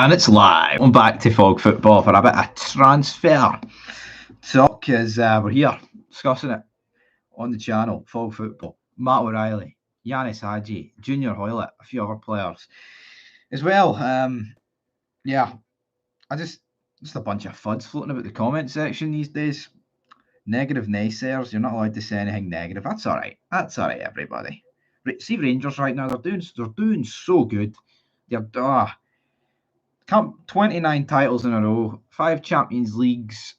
And it's live. I'm back to Fog Football for a bit of transfer talk as we're here discussing it on the channel. Fog Football, Matt O'Reilly, Hagi, Junior Hoilett, a few other players as well. Yeah, I just a bunch of fuds floating about the comment section these days. Negative naysayers. You're not allowed to say anything negative. That's all right. That's all right, everybody. See Rangers right now. They're doing so good. They're 29 titles in a row, 5 Champions Leagues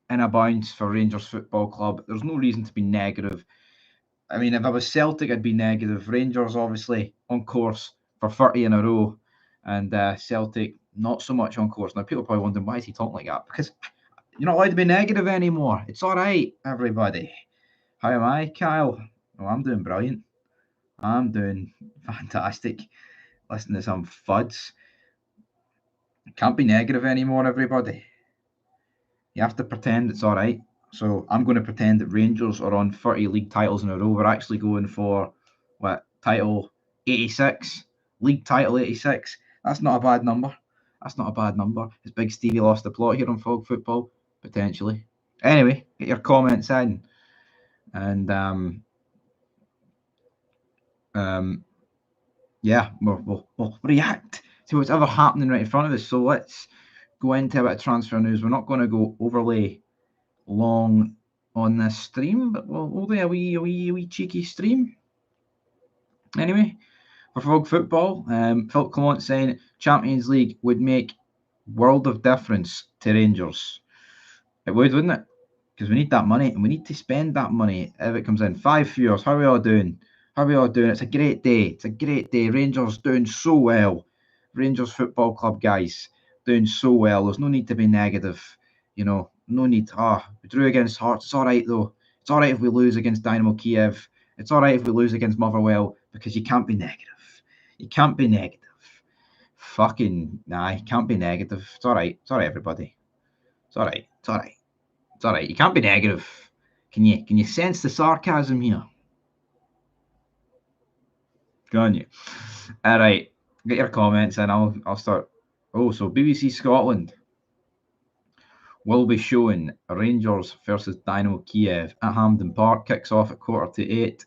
in a bounce for Rangers Football Club. There's no reason to be negative. I mean, if I was Celtic, I'd be negative. Rangers, obviously, on course for 30 in a row, and Celtic, not so much on course. Now, people are probably wondering, why is he talking like that? Because you're not allowed to be negative anymore. It's all right, everybody. How am I, Kyle? Oh, I'm doing brilliant. I'm doing fantastic. Listen to some fuds. Can't be negative anymore, everybody. You have to pretend it's all right. So I'm going to pretend that Rangers are on 30 league titles in a row. We're actually going for, title 86? League title 86. That's not a bad number. That's not a bad number. Has Big Stevie lost the plot here on Fog Football? Potentially. Anyway, get your comments in. And, yeah, we'll react to what's ever happening right in front of us. So let's go into a bit of transfer news. We're not going to go overly long on this stream, but we'll do a wee cheeky stream. Anyway, for Fog Football, Philip Clement saying Champions League would make world of difference to Rangers. It would, wouldn't it? Because we need that money, and we need to spend that money if it comes in. 5 viewers. How are we all doing? How are we all doing? It's a great day. It's a great day. Rangers doing so well. Rangers Football Club guys doing so well. There's no need to be negative. You know, no need. We drew against Hearts. It's all right, though. It's all right if we lose against Dynamo Kiev. It's all right if we lose against Motherwell, because you can't be negative. You can't be negative. Fucking, you can't be negative. It's all right. It's all right, everybody. It's all right. It's all right. It's all right. You can't be negative. Can you sense the sarcasm here? Can you? All right. Get your comments and I'll start. Oh, so BBC Scotland will be showing Rangers versus Dynamo Kiev at Hampden Park. Kicks off at 7:45.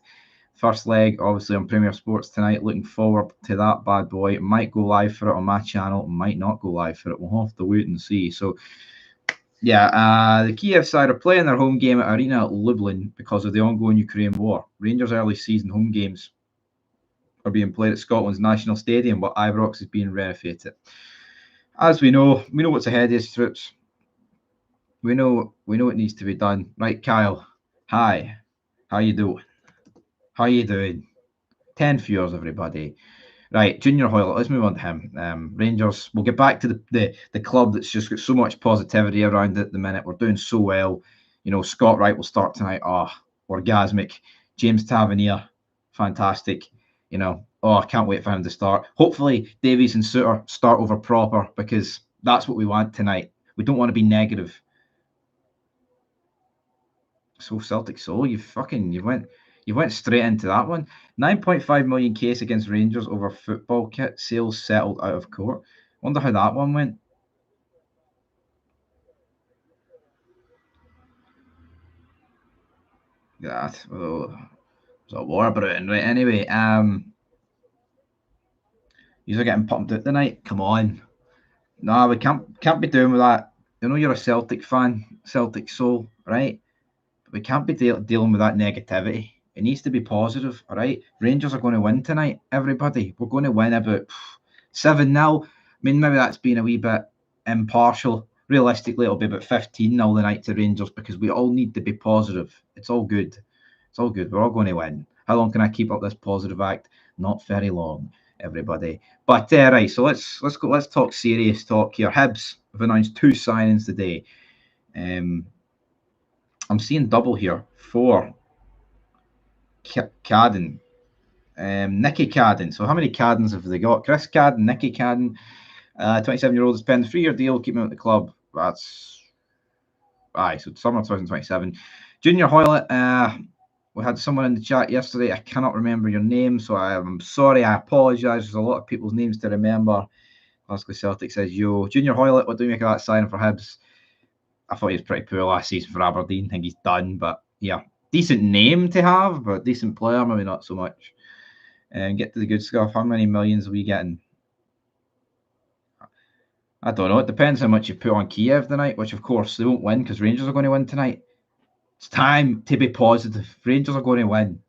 First leg, obviously, on Premier Sports tonight. Looking forward to that bad boy. Might go live for it on my channel. Might not go live for it. We'll have to wait and see. So, yeah, the Kiev side are playing their home game at Arena Lublin because of the ongoing Ukraine war. Rangers' early season home games are being played at Scotland's National Stadium, but Ibrox is being renovated. As we know what's ahead of these troops. We know it needs to be done. Right, Kyle. Hi. How you doing? How you doing? 10 viewers, everybody. Right, Junior Hoilett. Let's move on to him. Rangers. We'll get back to the club that's just got so much positivity around it at the minute. We're doing so well. You know, Scott Wright will start tonight. Orgasmic. James Tavernier. Fantastic. You know, I can't wait for him to start. Hopefully, Davies and Suter start over proper, because that's what we want tonight. We don't want to be negative. So Celtic Soul, you went straight into that one. 9.5 million case against Rangers over football kit sales settled out of court. Wonder how that one went. Yeah, there's a war brewing, right? Anyway, you're getting pumped out tonight. Come on. No, we can't be doing with that. You know you're a Celtic fan, Celtic Soul, right? But we can't be dealing with that negativity. It needs to be positive, all right? Rangers are going to win tonight, everybody. We're going to win about 7-0. I mean, maybe that's been a wee bit impartial. Realistically, it'll be about 15-0 the night to Rangers, because we all need to be positive. It's all good. It's all good. We're all going to win. How long can I keep up this positive act? Not very long, everybody. But right, so let's go. Let's talk serious talk here. Hibs have announced 2 signings today. I'm seeing double here for Cadden, Nicky Cadden. So how many Caddens have they got? Chris Cadden, Nicky Cadden, 27-year-old, has penned a 3-year deal, keeping him at the club. That's so summer 2027. Junior Hoilett, we had someone in the chat yesterday. I cannot remember your name, so I'm sorry. I apologise. There's a lot of people's names to remember Glasgow Celtic says, yo, Junior Hoilett, what do you make of that signing for Hibs? I thought he was pretty poor last season for Aberdeen. I think he's done, but yeah, decent name to have, but decent player, maybe not so much. And get to the good stuff. How many millions are we getting? I don't know. It depends how much you put on Kiev tonight, which of course they won't win because Rangers are going to win tonight. It's time to be positive. Rangers are going to win.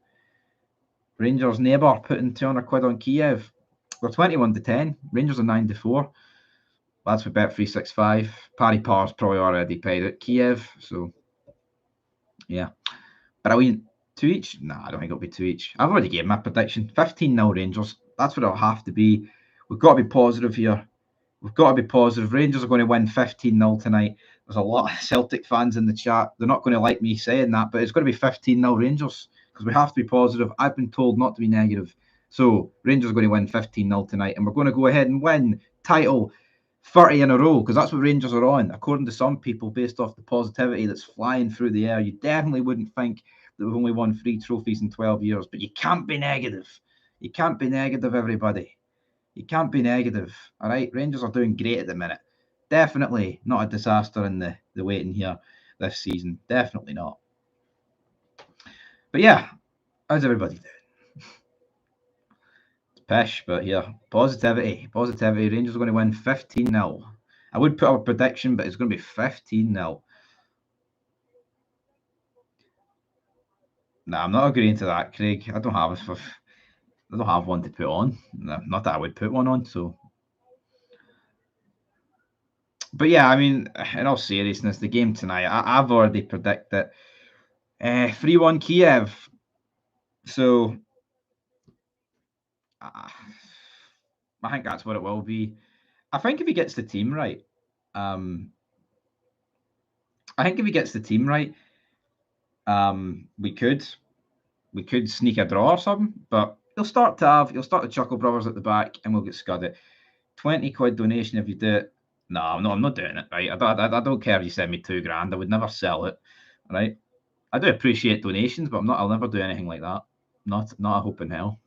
Rangers neighbour putting 200 quid on Kiev. We're 21-10. Rangers are 9-4. That's for Bet365. Paddy Parr's probably already paid it. Kiev, so yeah. Brilliant. 2 each? Nah, I don't think it'll be 2 each. I've already gave my prediction. 15-0 Rangers. That's what it'll have to be. We've got to be positive here. We've got to be positive. Rangers are going to win 15-0 tonight. There's a lot of Celtic fans in the chat. They're not going to like me saying that, but it's going to be 15-0 Rangers because we have to be positive. I've been told not to be negative. So Rangers are going to win 15-0 tonight, and we're going to go ahead and win title 30 in a row because that's what Rangers are on. According to some people, based off the positivity that's flying through the air, you definitely wouldn't think that we've only won 3 trophies in 12 years, but you can't be negative. You can't be negative, everybody. You can't be negative. All right, Rangers are doing great at the minute. Definitely not a disaster in the waiting here this season. Definitely not. But yeah, how's everybody doing? It's pish, but yeah, positivity. Rangers are going to win 15-0. I would put up a prediction, but it's going to be 15-0. Nah, I'm not agreeing to that, Craig. I don't have one to put on. Not that I would put one on, so. But yeah, I mean, in all seriousness, the game tonight, I've already predicted 3-1 Kiev. So I think that's what it will be. I think if he gets the team right, we could sneak a draw or something. But you'll start the Chuckle Brothers at the back, and we'll get scudded. 20 quid donation if you do it. No, I'm not doing it. Right, I don't care if you send me $2,000. I would never sell it. Right, I do appreciate donations, but I'll never do anything like that. Not a hope in hell.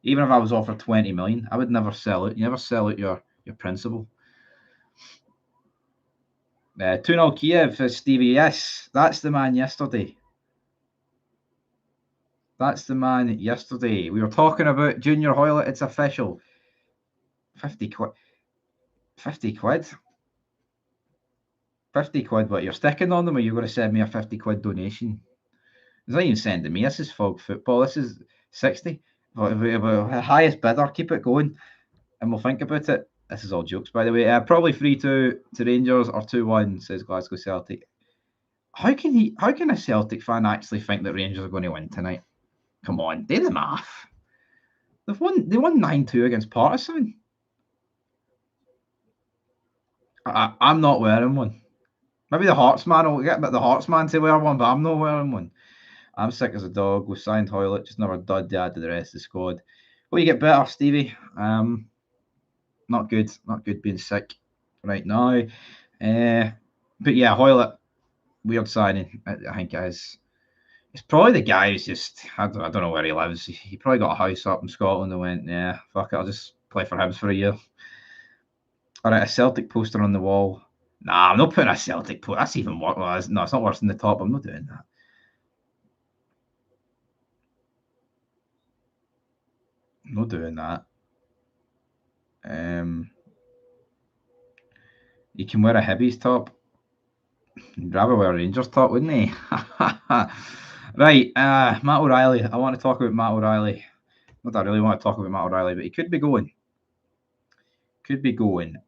Even if I was offered 20 million, I would never sell it. You never sell out your principal. 2-0 Kiev, Stevie. Yes, that's the man yesterday. We were talking about Junior Hoilett. It's official. 50 quid. 50 quid? 50 quid, what? You're sticking on them, or you're going to send me a 50 quid donation? It's not even sending me. This is Fog Football. This is 60. Highest bidder, keep it going, and we'll think about it. This is all jokes, by the way. Probably 3-2 to Rangers or 2-1, says Glasgow Celtic. How can a Celtic fan actually think that Rangers are going to win tonight? Come on, do the math. They won 9-2 against Partizan. I'm not wearing one. Maybe the Heartsman will get the Heartsman to wear one, but I'm not wearing one. I'm sick as a dog. We signed Hoilett, just never dud to add to the rest of the squad. Will you get better, Stevie? Not good being sick right now. But yeah, Hoilett, weird signing. I think it is. It's probably the guy who's just, I don't know where he lives. He probably got a house up in Scotland and went, yeah, fuck it, I'll just play for Hibs for a year. All right, a Celtic poster on the wall. Nah, I'm not putting a Celtic poster. That's even worse. Well, no, it's not worse than the top. I'm not doing that. I'm not doing that. He can wear a Hibs top. He'd rather wear a Rangers top, wouldn't he? Right, Matt O'Reilly. I want to talk about Matt O'Reilly. Not that I really want to talk about Matt O'Reilly, but he could be going.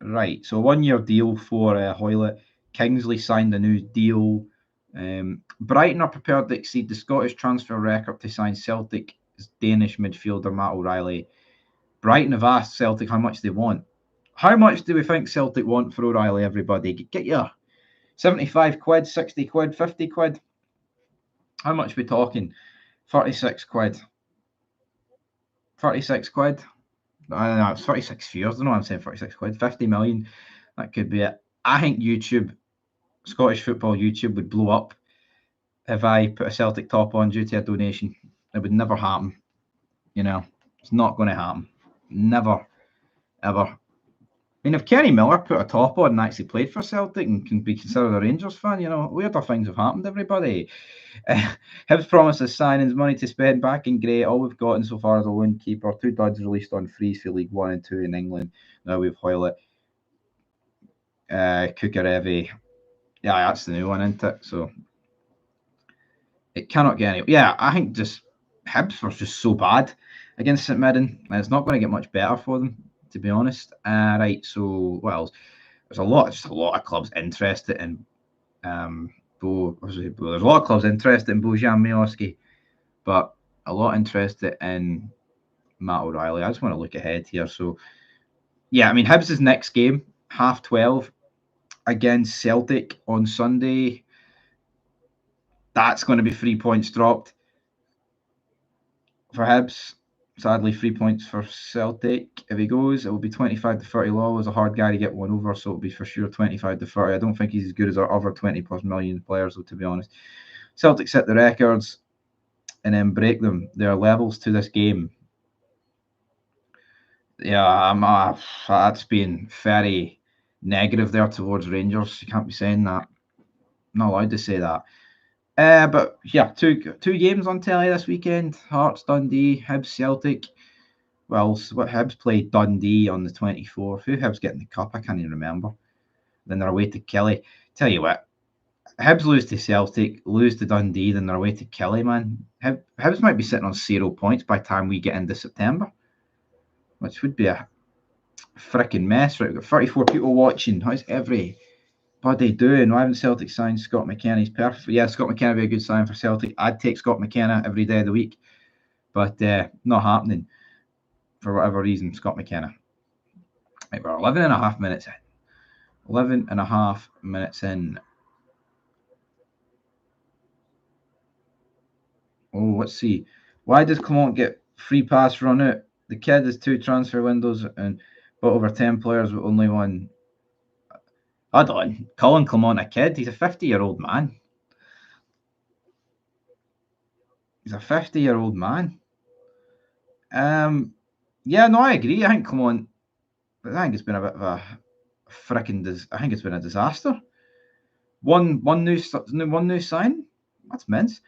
Right, so 1 year deal for Hoilett. Kingsley signed a new deal. Brighton are prepared to exceed the Scottish transfer record to sign Celtic's Danish midfielder Matt O'Reilly. Brighton have asked Celtic how much they want. How much do we think Celtic want for O'Reilly, everybody? Get your 75 quid, 60 quid, 50 quid. How much are we talking? 36 quid. 36 quid. I don't know, it's 36 years. I don't know why I'm saying 36 quid. 50 million. That could be it. I think YouTube, Scottish football YouTube, would blow up if I put a Celtic top on due to a donation. It would never happen. You know, it's not going to happen. Never, ever. mean, if Kenny Miller put a top on and actually played for Celtic and can be considered a Rangers fan, you know, weirder things have happened, everybody. Hibs promises signings, money to spend, back in grey. All we've gotten so far is a lone keeper, 2 duds released on freeze for League 1 and 2 in England. Now we've Hoilett, Kukarevi. Yeah, that's the new one, isn't it? So it cannot get any. Yeah, I think just Hibs were just so bad against St Mirren, and it's not going to get much better for them, to be honest. Right, so what else? There's a lot of clubs interested in there's a lot of clubs interested in Bojan Miloski, but a lot interested in Matt O'Reilly. I just want to look ahead here. So, yeah, I mean, Hibs' next game, 12:30 against Celtic on Sunday. That's going to be 3 points dropped for Hibs. Sadly, 3 points for Celtic. If he goes, it will be 25 to 30. Law was a hard guy to get one over, so it'll be for sure 25 to 30. I don't think he's as good as our other 20+ million players, though, to be honest. Celtic set the records and then break them. Their levels to this game. Yeah, that's been very negative there towards Rangers. You can't be saying that. I'm not allowed to say that. But yeah, two games on telly this weekend. Hearts, Dundee, Hibs, Celtic. Well, what Hibs played Dundee on the 24th. Who Hibs getting the cup? I can't even remember. Then they're away to Kelly. Tell you what, Hibs lose to Celtic, lose to Dundee, then they're away to Kelly, man. Hibs might be sitting on 0 points by the time we get into September, which would be a freaking mess. Right, we've got 34 people watching. How's everybody doing? Why haven't Celtic signed Scott McKenna? He's perfect. Yeah, Scott McKenna would be a good sign for Celtic. I'd take Scott McKenna every day of the week, but not happening for whatever reason. Scott McKenna. Right, we're 11.5 minutes in. 11.5 minutes in. Oh, let's see. Why does Clement get free pass run out? The kid has 2 transfer windows and bought over 10 players with only one. Hold on. Calling Clement a kid? He's a 50-year-old man. He's a 50-year-old man. Yeah, no, I agree. I think Clement, I think it's been a bit of a freaking. I think it's been a disaster. One new sign. That's mince.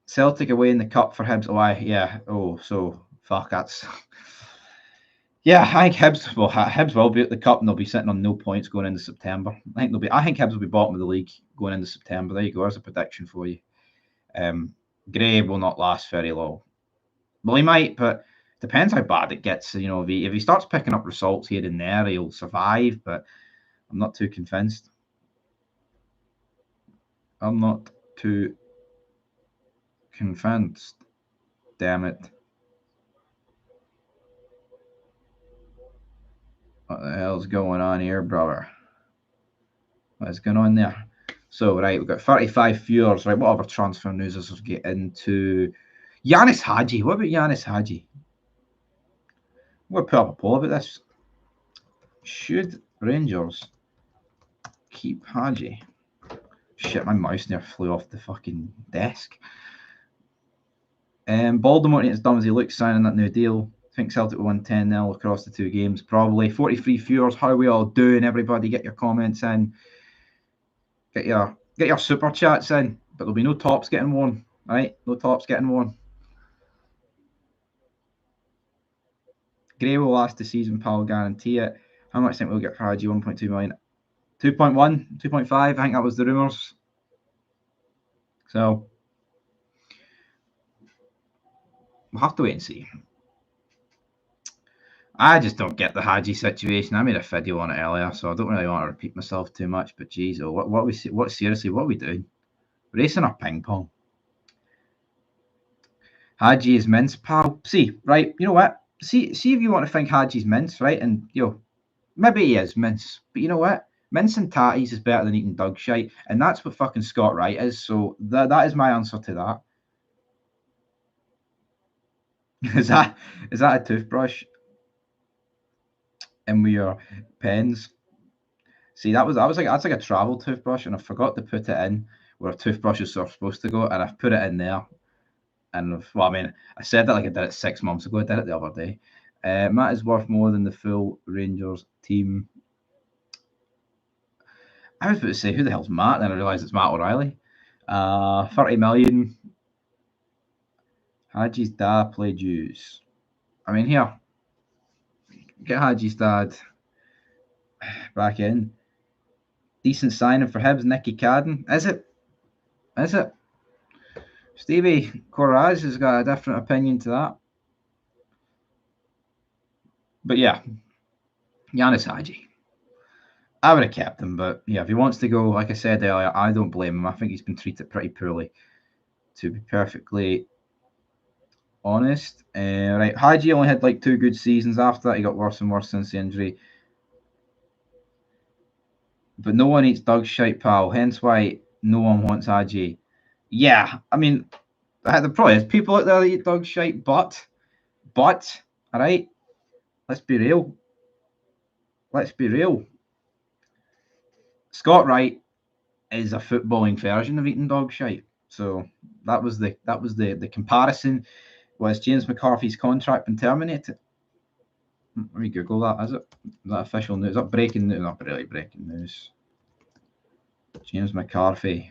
Celtic away in the cup for Hibs. Oh, yeah. Oh, so fuck. That's. Yeah, I think Hibs will be at the cup and they'll be sitting on no points going into September. I think Hibs will be bottom of the league going into September. There you go. There's a prediction for you. Gray will not last very long. Well, he might, but depends how bad it gets. You know, if he starts picking up results here and there, he'll survive. But I'm not too convinced. I'm not too convinced. Damn it. What the hell's going on here, brother? What's going on there? So, right, we've got 35 viewers. Right, what other transfer news is get into? Yanis Hagi. What about Yanis Hagi? We'll put up a poll about this. Should Rangers keep Hagi? Shit, my mouse near flew off the fucking desk. Baltimore ain't as dumb as he looks signing that new deal. I think Celtic will win 10-0 across the 2 games, probably. 43 viewers. How are we all doing? Everybody, get your comments in. Get your super chats in. But there'll be no tops getting worn. Right? No tops getting worn. Gray will last the season, pal. Guarantee it. How much think we'll get for Hagi? 1.2 million. 2.1, 2.5. I think that was the rumours. So we'll have to wait and see. I just don't get the Hagi situation. I made a video on it earlier, so I don't really want to repeat myself too much. But geez, seriously, what are we doing? Racing or ping pong? Hagi is mince, pal. See, right? You know what? See if you want to think Hagi's mince, right? And maybe he is mince, but you know what? Mince and tatties is better than eating dog shite, and that's what fucking Scott Wright is. So that is my answer to that. Is that a toothbrush? And with your pens. See, that's like a travel toothbrush, and I forgot to put it in where toothbrushes are supposed to go, and I've put it in there. And I said that like I did it 6 months ago. I did it the other day, Matt is worth more than the full Rangers team. I was about to say, who the hell's Matt? Then I realised it's Matt O'Reilly. 30 million. Hagi's dad played dues. I mean, here, get Hagi's dad back in. Decent signing for Hibs, Nicky Cadden. Is it? Is it? Stevie Coraz has got a different opinion to that. But yeah, Yanis Hagi. I would have kept him, but yeah, if he wants to go, like I said earlier, I don't blame him. I think he's been treated pretty poorly, to be perfectly honest. Right, Hagi only had like 2 good seasons after that. He got worse and worse since the injury. But no one eats dog shite, pal. Hence why no one wants Hagi. Yeah, I mean, the problem is people out there that eat dog shite, but, all right, let's be real. Let's be real. Scott Wright is a footballing version of eating dog shite. So that was the comparison. Was James McCarthy's contract been terminated? Let me Google that. Is that official news? Is that breaking news? Not really breaking news. James McCarthy.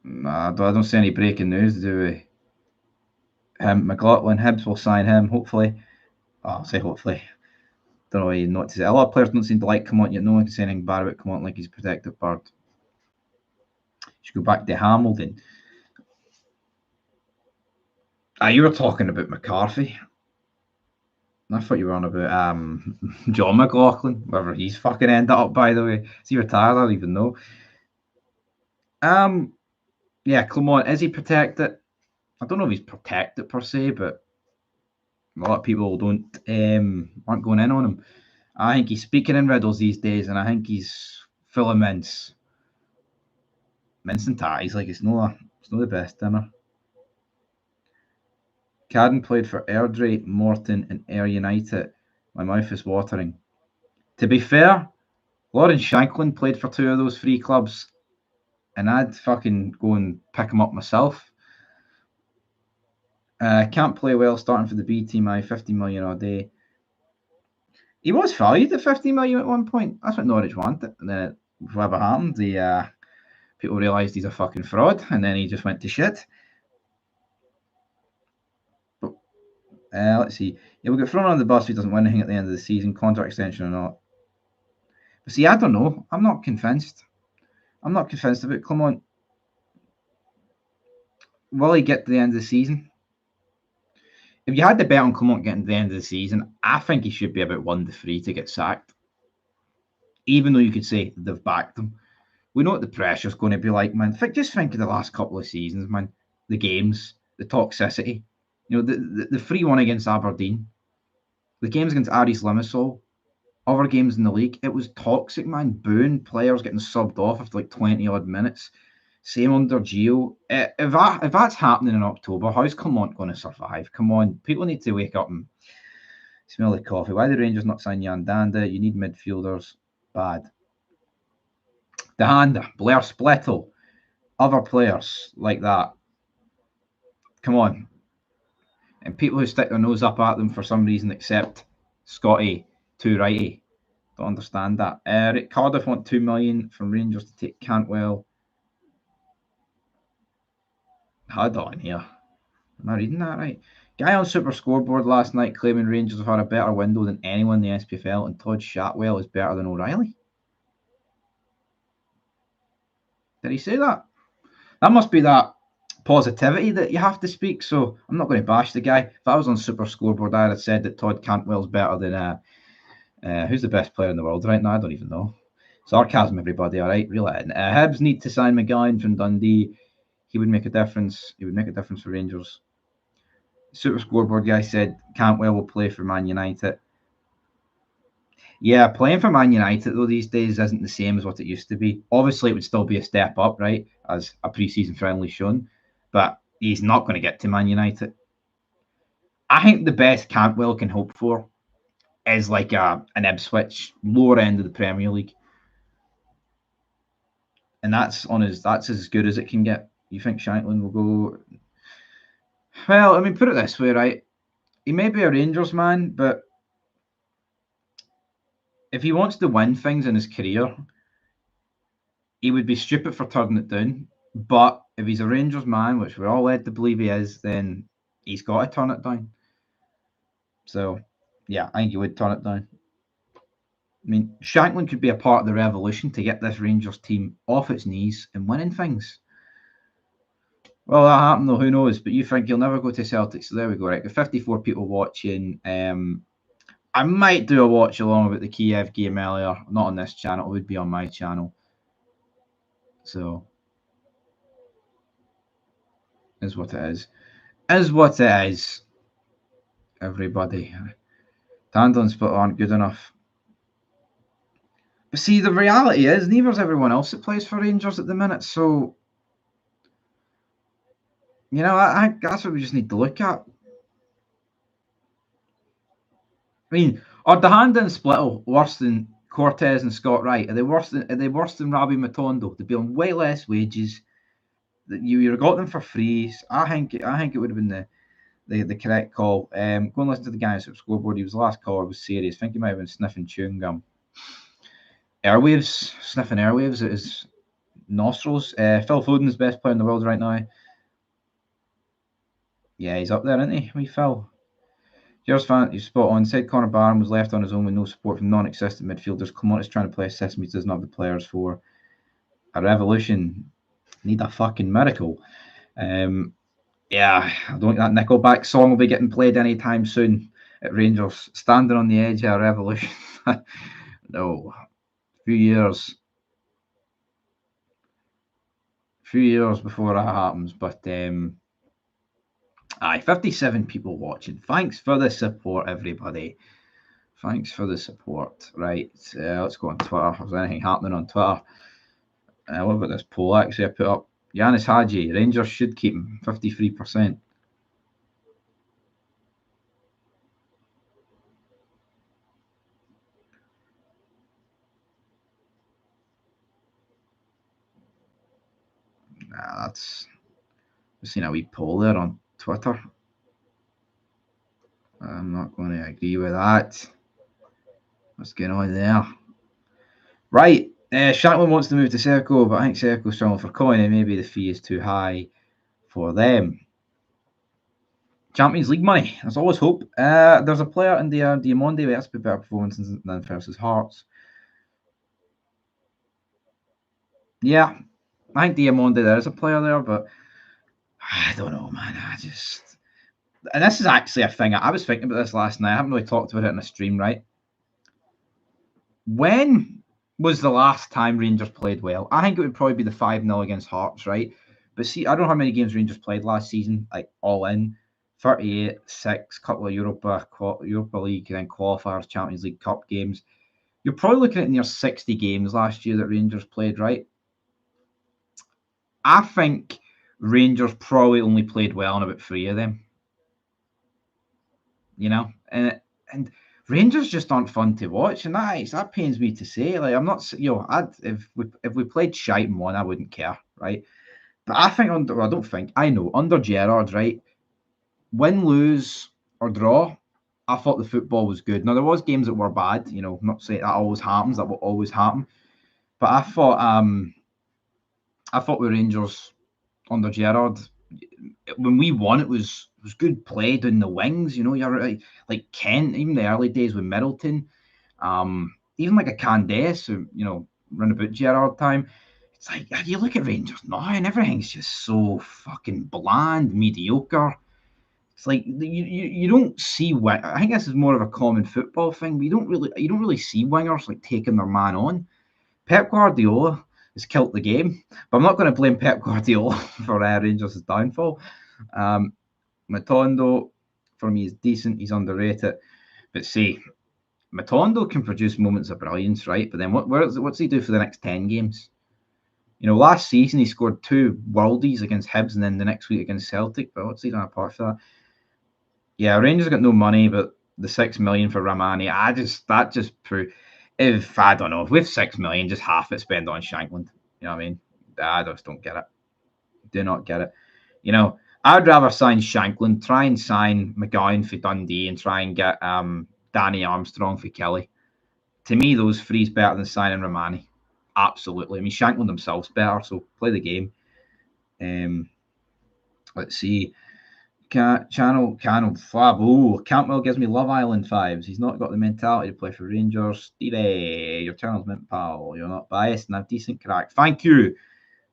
Nah, I don't see any breaking news, do we? McLaughlin, Hibs will sign him, hopefully. I'll say hopefully. Don't know what to say. A lot of players don't seem to like Clement, yet no one can say anything bad about Clement like he's a protected bird. Should go back to Hamilton. You were talking about McCarthy. I thought you were on about John McLaughlin, wherever he's fucking ended up, by the way. Is he retired? I don't even know. Yeah, Clement, is he protected? I don't know if he's protected per se, but a lot of people aren't going in on him. I think he's speaking in riddles these days, and I think he's full of mince and ties. Like it's not the best dinner. Cadden played for Airdrie, Morton, and Ayr United. My mouth is watering. To be fair, Lawrence Shankland played for 2 of those 3 clubs, and I'd fucking go and pick him up myself. Can't play well starting for the B team. 50 million a day. He was valued at 50 million at one point. That's what Norwich wanted. And then whatever happened, people realised he's a fucking fraud, and then he just went to shit. But let's see. He'll get thrown on the bus if he doesn't win anything at the end of the season, contract extension or not. But see, I don't know. I'm not convinced. I'm not convinced about Clement. Will he get to the end of the season? If you had to bet on Clement getting to the end of the season, I think he should be about 1-3 to get sacked. Even though you could say they've backed him. We know what the pressure's going to be like, man. Just think of the last couple of seasons, man. The games, the toxicity. You know, the 3-1 against Aberdeen, the games against Aris Limassol, other games in the league, it was toxic, man. Booing, players getting subbed off after like 20 odd minutes. Same under Gio. If that's happening in October, how's Clement going to survive? Come on, people need to wake up and smell the coffee. Why the Rangers not sign Jan Danda? You need midfielders. Bad. Dehanda, Blair Splittle, other players like that. Come on. And people who stick their nose up at them for some reason, except Scotty, too righty. Don't understand that. Cardiff want 2 million from Rangers to take Cantwell. Hold on here. Am I reading that right? Guy on Super Scoreboard last night claiming Rangers have had a better window than anyone in the SPFL, and Todd Cantwell is better than O'Reilly. Did he say that? That must be that positivity that you have to speak. So I'm not going to bash the guy. If I was on Super Scoreboard, I'd have said that Todd Cantwell's better than who's the best player in the world right now? I don't even know. Sarcasm, everybody. All right, reel it in. Hibs need to sign McGowan from Dundee. He would make a difference. He would make a difference for Rangers. Super Scoreboard guy said Cantwell will play for Man United. Yeah, playing for Man United though these days isn't the same as what it used to be. Obviously, it would still be a step up, right, as a pre-season friendly shown, but he's not going to get to Man United. I think the best Cantwell can hope for is like an Ipswich, lower end of the Premier League, and that's as good as it can get. You think Shankland will go? Well, I mean, put it this way, right? He may be a Rangers man, but if he wants to win things in his career, he would be stupid for turning it down. But if he's a Rangers man, which we're all led to believe he is, then he's got to turn it down. So, yeah, I think he would turn it down. I mean, Shankland could be a part of the revolution to get this Rangers team off its knees and winning things. Well, that happened though, who knows? But you think he'll never go to Celtic, so there we go, right? With 54 people watching, I might do a watch along about the Kiev game earlier. Not on this channel, it would be on my channel. So, is what it is. Is what it is. Everybody. Tandem split aren't good enough. But see, the reality is, neither's everyone else that plays for Rangers at the minute. So, you know, I think that's what we just need to look at. I mean, are DeHanda and Splittle worse than Cortez and Scott Wright? Are they worse than Robbie Matondo? They'd be on way less wages. That you would have got them for free. I think it would have been the correct call. Go and listen to the guy at Scoreboard. He was the last caller. Was serious. I think he might have been sniffing chewing gum. Sniffing airwaves at his nostrils. Phil Foden's best player in the world right now. Yeah, he's up there, isn't he? We Phil. Yours fan, you spot on. Said Connor Barron was left on his own with no support from non-existent midfielders. Come on, he's trying to play a Sesame does not have the players for a revolution. Need a fucking miracle. Yeah, I don't think that Nickelback song will be getting played anytime soon at Rangers. Standing on the edge of a revolution. No. Few years before that happens. But aye, 57 people watching. Thanks for the support, everybody. Thanks for the support. Right, let's go on Twitter. Is there anything happening on Twitter? What about this poll? Actually, I put up Yanis Hagi. Rangers should keep him. 53%. Nah, that's... I've seen a wee poll there on Twitter. I'm not going to agree with that. What's going on there? Right. Shankland wants to move to Serco, but I think Serco's struggling for coin and maybe the fee is too high for them. Champions League money. There's always hope. There's a player in the Diamonde that's a better performance than versus Hearts. Yeah, I think Diamonde there is a player there, but I don't know, man. And this is actually a thing. I was thinking about this last night. I haven't really talked about it in a stream, right? When was the last time Rangers played well? I think it would probably be the 5-0 against Hearts, right? But see, I don't know how many games Rangers played last season, like all in. 38, 6, couple of Europa League, and then qualifiers, Champions League Cup games. You're probably looking at near 60 games last year that Rangers played, right? I think Rangers probably only played well in about 3 of them. You know, and Rangers just aren't fun to watch, and that pains me to say. Like, I'm not, if we played shite and won, I wouldn't care, right? But I think I know under Gerrard, right? Win, lose, or draw, I thought the football was good. Now there was games that were bad, you know, not saying that always happens, that will always happen. But I thought with Rangers under Gerrard, when we won, it was good play down the wings. You know, you're right, like Kent, even the early days with Middleton, even like a Candace, who, you know, run about Gerrard time. It's like you look at Rangers now, and everything's just so fucking bland, mediocre. It's like you don't see. I think this is more of a common football thing. But you don't really see wingers like taking their man on. Pep Guardiola has killed the game, but I'm not going to blame Pep Guardiola for Rangers' downfall. Matondo, for me, is decent. He's underrated. But see, Matondo can produce moments of brilliance, right? But then what's he do for the next 10 games? You know, last season he scored 2 worldies against Hibs and then the next week against Celtic. But what's he done apart from that? Yeah, Rangers got no money, but the 6 million for Ramani, that just proved. If I don't know, with 6 million, just half it spent on Shankland. You know what I mean? I just don't get it. Do not get it. You know, I'd rather sign Shankland, try and sign McGowan for Dundee, and try and get Danny Armstrong for Kelly. To me, those three's better than signing Romani. Absolutely. I mean, Shankland himself's better, so play the game. Let's see. Channel Fab. Oh, Cantwell gives me Love Island vibes. He's not got the mentality to play for Rangers. Stevie, your channel's mint, pal. You're not biased and have decent crack. Thank you,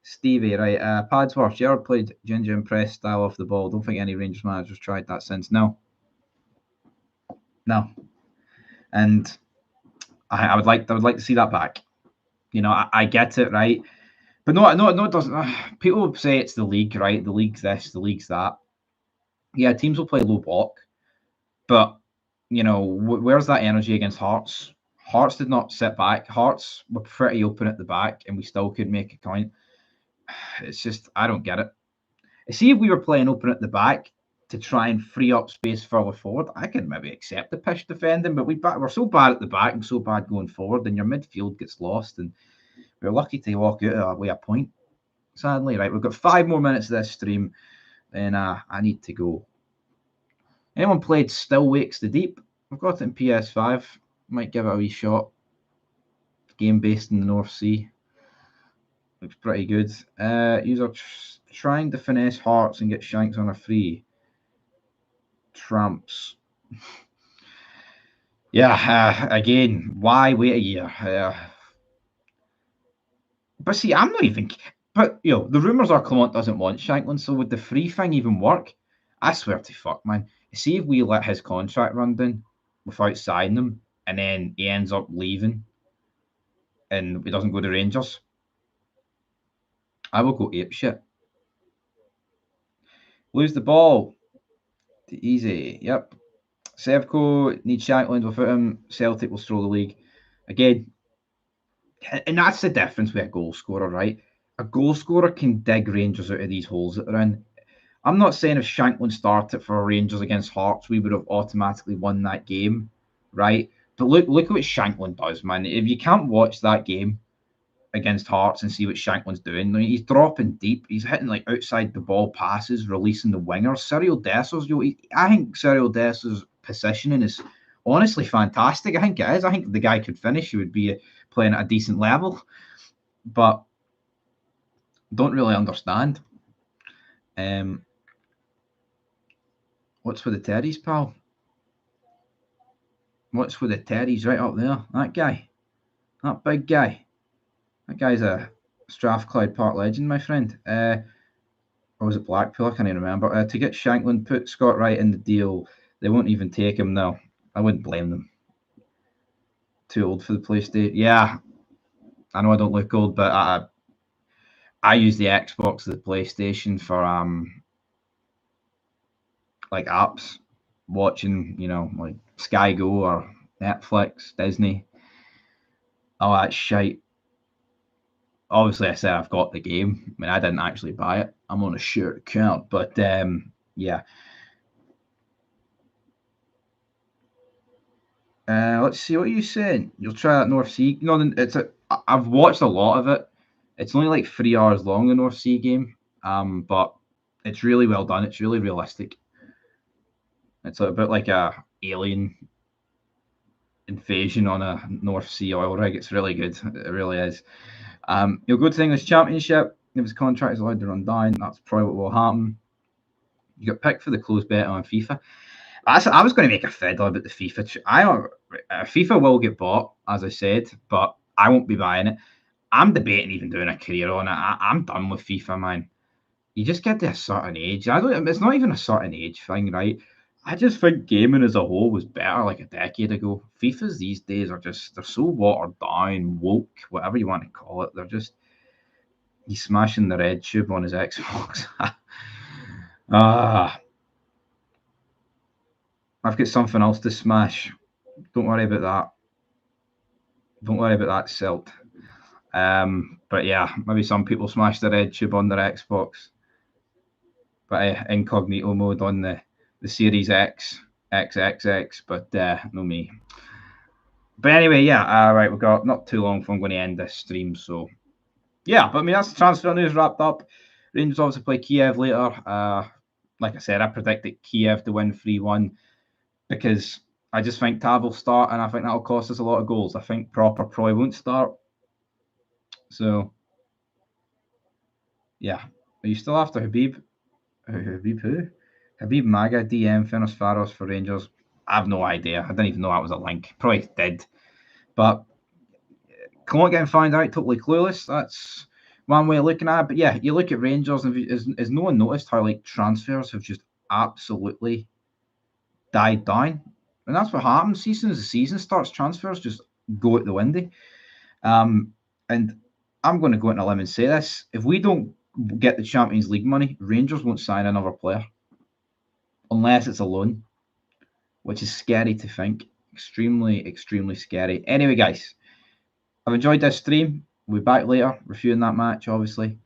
Stevie. Right, Padsworth. Gerrard played ginger and press style off the ball. Don't think any Rangers managers tried that since. No. And I would like to see that back. You know, I get it, right? But no, it doesn't. People say it's the league, right? The league's this, the league's that. Yeah, teams will play low block, but you know, where's that energy against Hearts? Hearts did not sit back. Hearts were pretty open at the back, and we still could make a point. It's just, I don't get it. See, if we were playing open at the back to try and free up space further forward, I could maybe accept the pitch defending, but we're so bad at the back and so bad going forward, and your midfield gets lost, and we're lucky to walk out with a point, sadly. Right, we've got 5 more minutes of this stream, then I need to go. Anyone played Still Wakes the Deep? I've got it in PS5. Might give it a wee shot. Game based in the North Sea. Looks pretty good. User trying to finesse Hearts and get Shanks on a free. Tramps. Yeah, again, why wait a year? But see, I'm not even... But, you know, the rumours are Clement doesn't want Shankland, so would the free thing even work? I swear to fuck, man. See if we let his contract run down without signing him, and then he ends up leaving, and he doesn't go to Rangers. I will go apeshit. Lose the ball. Easy. Yep. Sevco needs Shankland. Without him, Celtic will stroll the league. Again, and that's the difference with a goal scorer, right? A goal scorer can dig Rangers out of these holes that they're in. I'm not saying if Shankland started for Rangers against Hearts, we would have automatically won that game, right? But look at what Shankland does, man. If you can't watch that game against Hearts and see what Shankland's doing, I mean, he's dropping deep. He's hitting like outside the ball passes, releasing the wingers. Cyril Desser's, I think Cyril Desser's positioning is honestly fantastic. I think it is. I think the guy could finish. He would be playing at a decent level, but don't really understand. What's with the Terrys, pal? What's with the Terrys right up there? That guy. That big guy. That guy's a Strathclyde Park legend, my friend. Or was it Blackpool? I can't even remember. To get Shankland, put Scott Wright in the deal. They won't even take him now. I wouldn't blame them. Too old for the PlayStation. Yeah, I know I don't look old, but I use the Xbox, the PlayStation for like apps, watching, you know, like Sky Go or Netflix, Disney, all that shite. Obviously, I said I've got the game. I mean, I didn't actually buy it. I'm on a shared account, but yeah. Let's see, what are you saying? You'll try that North Sea? No, I've watched a lot of it. It's only like 3 hours long, the North Sea game, but it's really well done. It's really realistic. It's a bit like a alien invasion on a North Sea oil rig. It's really good. It really is. You'll go to the English Championship. If his contract is allowed to run down, that's probably what will happen. You got picked for the close bet on FIFA. I was going to make a fiddle about the FIFA. FIFA will get bought, as I said, but I won't be buying it. I'm debating even doing a career on it. I'm done with FIFA, man. You just get to a certain age. It's not even a certain age thing, right? I just think gaming as a whole was better like a decade ago. FIFAs these days they're so watered down, woke, whatever you want to call it. They're just, he's smashing the red tube on his Xbox. I've got something else to smash. Don't worry about that. Don't worry about that, Silt. But yeah, maybe some people smash the red tube on their Xbox. But incognito mode on the Series X, XXX, but no me. But anyway, yeah, right, we've got not too long for I'm going to end this stream, so yeah, but I mean, that's the transfer news wrapped up. Rangers obviously play Kiev later. like I said, I predicted Kiev to win 3-1 because I just think Tav will start, and I think that'll cost us a lot of goals. I think Proper probably won't start. So, yeah. Are you still after Habib? Habib who? Habib Maga, DM, Fenris Faros for Rangers. I have no idea. I didn't even know that was a link. Probably did. But Clont getting found out, totally clueless. That's one way of looking at it. But yeah, you look at Rangers, and has no one noticed how like transfers have just absolutely died down? And that's what happens. Season as the season starts, transfers just go out the window. And I'm going to go into a limb and say this: if we don't get the Champions League money, Rangers won't sign another player unless it's a loan, which is scary to think. Extremely, extremely scary. Anyway, guys, I've enjoyed this stream. We'll be back later reviewing that match, obviously.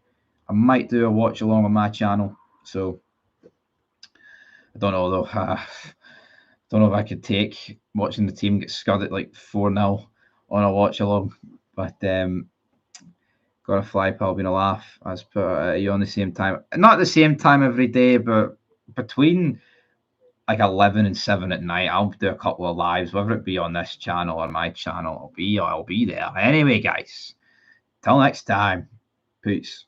I might do a watch along on my channel. So I don't know, though. Don't know if I could take watching the team get scudded like 4-0 on a watch along. But got a fly pal being a laugh. I was put you on the same time. Not the same time every day, but between like 11 and 7 at night, I'll do a couple of lives, whether it be on this channel or my channel. I'll be there. Anyway, guys, till next time. Peace.